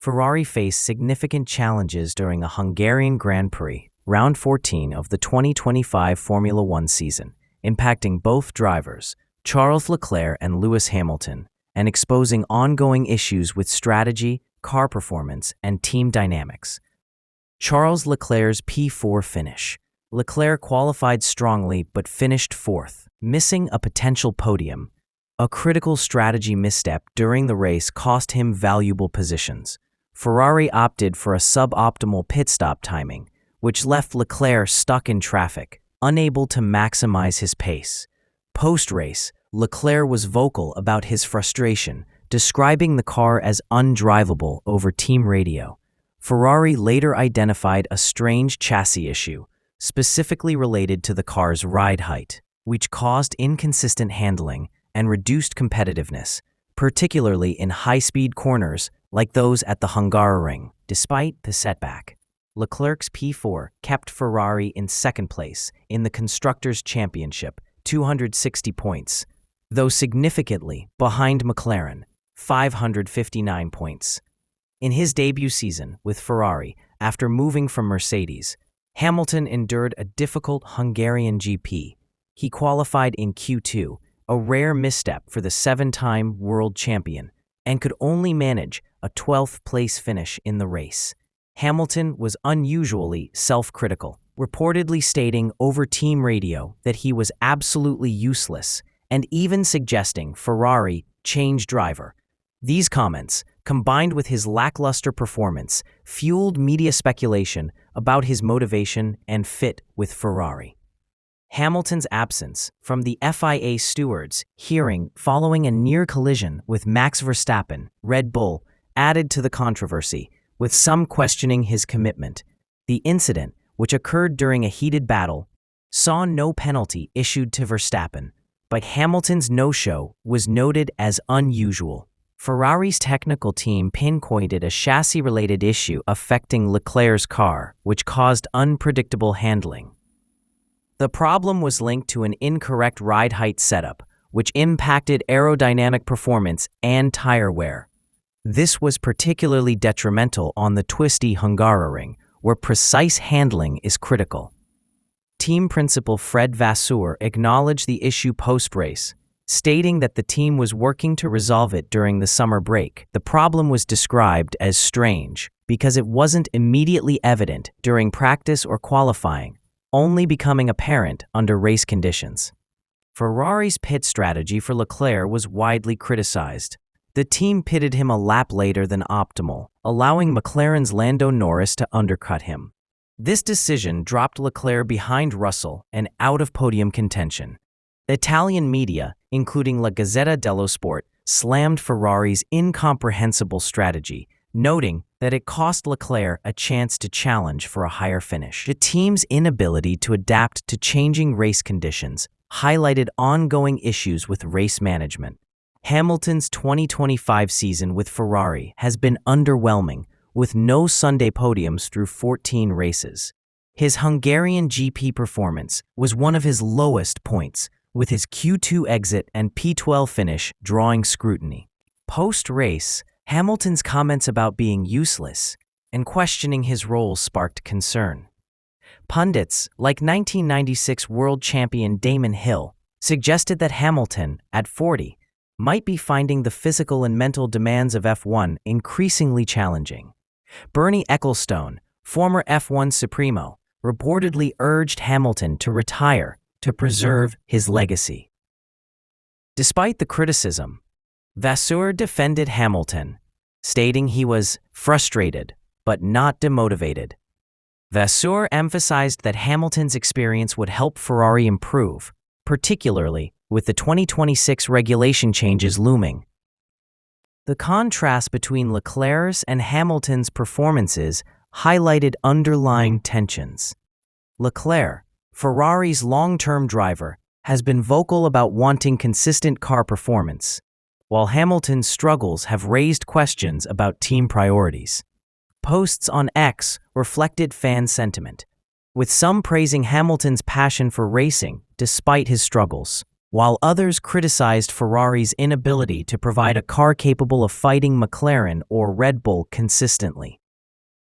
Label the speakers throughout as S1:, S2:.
S1: Ferrari faced significant challenges during a Hungarian Grand Prix, round 14 of the 2025 Formula One season, impacting both drivers, Charles Leclerc and Lewis Hamilton, and exposing ongoing issues with strategy, car performance, and team dynamics. Charles Leclerc's P4 finish. Leclerc qualified strongly but finished fourth, missing a potential podium. A critical strategy misstep during the race cost him valuable positions. Ferrari opted for a suboptimal pit stop timing, which left Leclerc stuck in traffic, unable to maximize his pace. Post-race, Leclerc was vocal about his frustration, describing the car as undrivable over team radio. Ferrari later identified a strange chassis issue, specifically related to the car's ride height, which caused inconsistent handling and reduced competitiveness, particularly in high-speed corners like those at the Hungaroring. Despite the setback, Leclerc's P4 kept Ferrari in second place in the Constructors' Championship, 260 points, though significantly behind McLaren, 559 points. In his debut season with Ferrari, after moving from Mercedes, Hamilton endured a difficult Hungarian GP. He qualified in Q2, a rare misstep for the seven-time world champion, and could only manage a 12th place finish in the race. Hamilton was unusually self-critical, reportedly stating over team radio that he was absolutely useless and even suggesting Ferrari change driver. These comments, combined with his lackluster performance, fueled media speculation about his motivation and fit with Ferrari. Hamilton's absence from the FIA stewards' hearing following a near collision with Max Verstappen, Red Bull, added to the controversy, with some questioning his commitment. The incident, which occurred during a heated battle, saw no penalty issued to Verstappen, but Hamilton's no-show was noted as unusual. Ferrari's technical team pinpointed a chassis-related issue affecting Leclerc's car, which caused unpredictable handling. The problem was linked to an incorrect ride height setup, which impacted aerodynamic performance and tire wear. This was particularly detrimental on the twisty Hungaroring, where precise handling is critical. Team principal Fred Vasseur acknowledged the issue post-race, stating that the team was working to resolve it during the summer break. The problem was described as strange because it wasn't immediately evident during practice or qualifying, only becoming apparent under race conditions. Ferrari's pit strategy for Leclerc was widely criticized. The team pitted him a lap later than optimal, allowing McLaren's Lando Norris to undercut him. This decision dropped Leclerc behind Russell and out of podium contention. Italian media, including La Gazzetta dello Sport, slammed Ferrari's incomprehensible strategy, noting that it cost Leclerc a chance to challenge for a higher finish. The team's inability to adapt to changing race conditions highlighted ongoing issues with race management. Hamilton's 2025 season with Ferrari has been underwhelming, with no Sunday podiums through 14 races. His Hungarian GP performance was one of his lowest points, with his Q2 exit and P12 finish drawing scrutiny. Post-race, Hamilton's comments about being useless and questioning his role sparked concern. Pundits, like 1996 world champion Damon Hill, suggested that Hamilton, at 40, might be finding the physical and mental demands of F1 increasingly challenging. Bernie Ecclestone, former F1 Supremo, reportedly urged Hamilton to retire to preserve his legacy. Despite the criticism, Vasseur defended Hamilton, stating he was frustrated but not demotivated. Vasseur emphasized that Hamilton's experience would help Ferrari improve, particularly with the 2026 regulation changes looming. The contrast between Leclerc's and Hamilton's performances highlighted underlying tensions. Leclerc, Ferrari's long-term driver, has been vocal about wanting consistent car performance, while Hamilton's struggles have raised questions about team priorities. Posts on X reflected fan sentiment, with some praising Hamilton's passion for racing despite his struggles. while others criticized Ferrari's inability to provide a car capable of fighting McLaren or Red Bull consistently.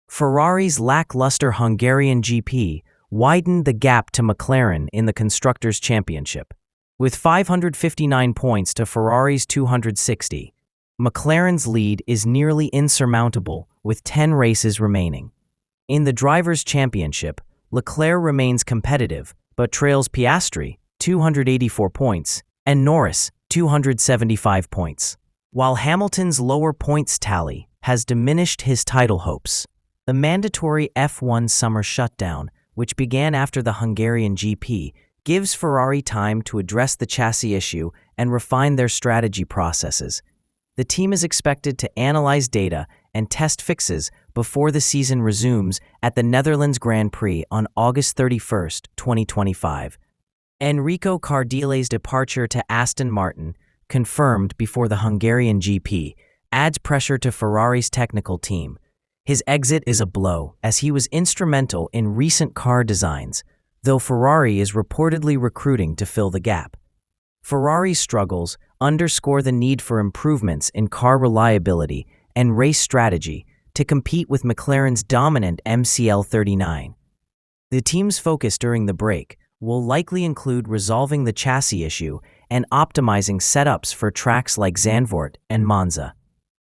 S1: Ferrari's lackluster Hungarian GP widened the gap to McLaren in the Constructors' Championship. With 559 points to Ferrari's 260, McLaren's lead is nearly insurmountable with 10 races remaining. In the Drivers' Championship, Leclerc remains competitive but trails Piastri, 284 points, and Norris, 275 points. While Hamilton's lower points tally has diminished his title hopes, the mandatory F1 summer shutdown, which began after the Hungarian GP, gives Ferrari time to address the chassis issue and refine their strategy processes. The team is expected to analyze data and test fixes before the season resumes at the Netherlands Grand Prix on August 31, 2025. Enrico Cardile's departure to Aston Martin, confirmed before the Hungarian GP, adds pressure to Ferrari's technical team. His exit is a blow, as he was instrumental in recent car designs, though Ferrari is reportedly recruiting to fill the gap. Ferrari's struggles underscore the need for improvements in car reliability and race strategy to compete with McLaren's dominant MCL39. The team's focus during the break will likely include resolving the chassis issue and optimizing setups for tracks like Zandvoort and Monza.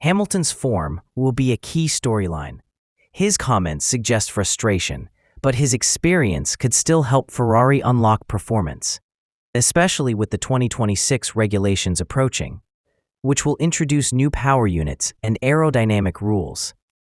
S1: Hamilton's form will be a key storyline. His comments suggest frustration, but his experience could still help Ferrari unlock performance, especially with the 2026 regulations approaching, which will introduce new power units and aerodynamic rules.